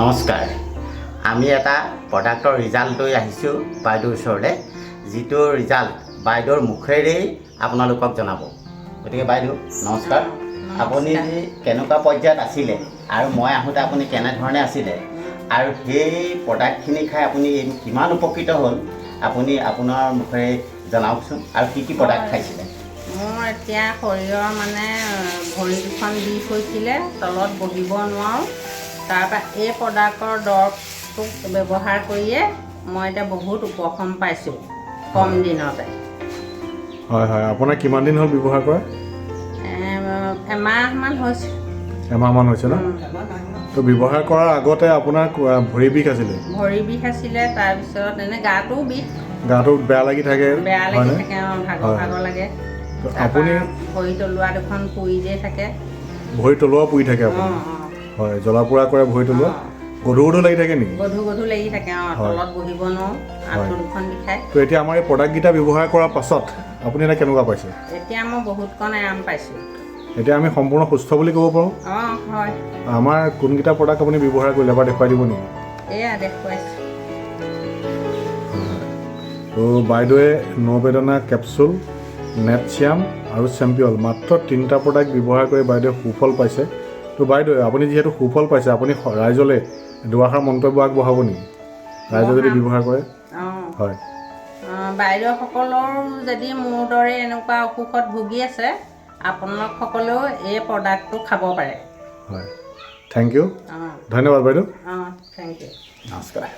নমস্কাৰ আমি এটা প্ৰডাক্টৰ ৰিজাল্ট লৈ আহিছোঁ বাইদেউৰ ওচৰলৈ যিটো ৰিজাল্ট বাইদেউৰ মুখেৰেই আপোনালোকক জনাব গতিকে বাইদেউ নমস্কাৰ আপুনি কেনেকুৱা পৰ্যায়ত আছিলে আৰু মই আহোঁতে আপুনি কেনেধৰণে আছিলে আৰু সেই প্ৰডাক্টখিনি খাই আপুনি কিমান উপকৃত হ'ল আপুনি আপোনাৰ মুখেৰে জনাওকচোন আৰু কি কি প্ৰডাক্ট খাইছিলে মোৰ এতিয়া শৰীৰৰ মানে ভৰি দুখন বিষ হৈছিলে তলত বহিব নোৱাৰোঁ তাৰপৰা এই প্ৰডাক্টৰ দৰৱটো ব্যৱহাৰ কৰিয়ে মই এতিয়া বহুত উপশম পাইছোঁ কম দিনতে হয় হয় আপোনাৰ কিমান দিন হ'ল ব্যৱহাৰ কৰা এমাহমান হৈছে এমাহমান হৈছে ন তো ব্যৱহাৰ কৰাৰ আগতে আপোনাৰ ভৰি বিষ আছিলে ভৰি বিষ আছিলে তাৰপিছত এনে গাটো বিষ গাটো বেয়া লাগি থাকে থাকে ভাগৰ লাগে আপুনি ভৰি তলুৱা দুখন পুৰি দিয়ে থাকে ভৰি তলুৱা পুৰি থাকে আপুনি হয় জ্বলা পোৰা কৰে ভৰি তলুৱা গধুৰ লাগি থাকে নেকি গধুৰ লাগি থাকে তলত বহিব নোৱাৰোঁ আঁঠু দুখন বিষায় তো এতিয়া আমাৰ এই প্ৰডাক্টকেইটা ব্যৱহাৰ কৰাৰ পাছত আপুনি এতিয়া কেনেকুৱা পাইছে এতিয়া মই বহুতকণ আৰাম পাইছোঁ এতিয়া আমি সম্পূৰ্ণ সুস্থ বুলি ক'ব পাৰোঁ হয় আমাৰ কোনকেইটা প্ৰডাক্ট আপুনি ব্যৱহাৰ কৰিলে এবাৰ দেখুৱাই দিব নেকি এয়া দেখুৱাইছোঁ তো বাইদেৱে নবেদনা কেপচুল নেটচিয়াম আৰু চেম্পিয়ল মাত্ৰ 3টা প্ৰডাক্ট ব্যৱহাৰ কৰি বাইদেৱে সুফল পাইছে তো বাইদেউ আপুনি যিহেতু সুফল পাইছে আপুনি ৰাইজলৈ দুআষাৰ মন্তব্য আগবঢ়াব নেকি ৰাইজে যদি ব্যৱহাৰ কৰে হয় বাইদেউসকলৰ যদি মোৰ দৰে এনেকুৱা অসুখত ভুগি আছে আপোনালোকসকলেও এই প্ৰডাক্টটো খাব পাৰে হয় থেংক ইউ ধন্যবাদ বাইদেউ থেংক ইউ নমস্কাৰ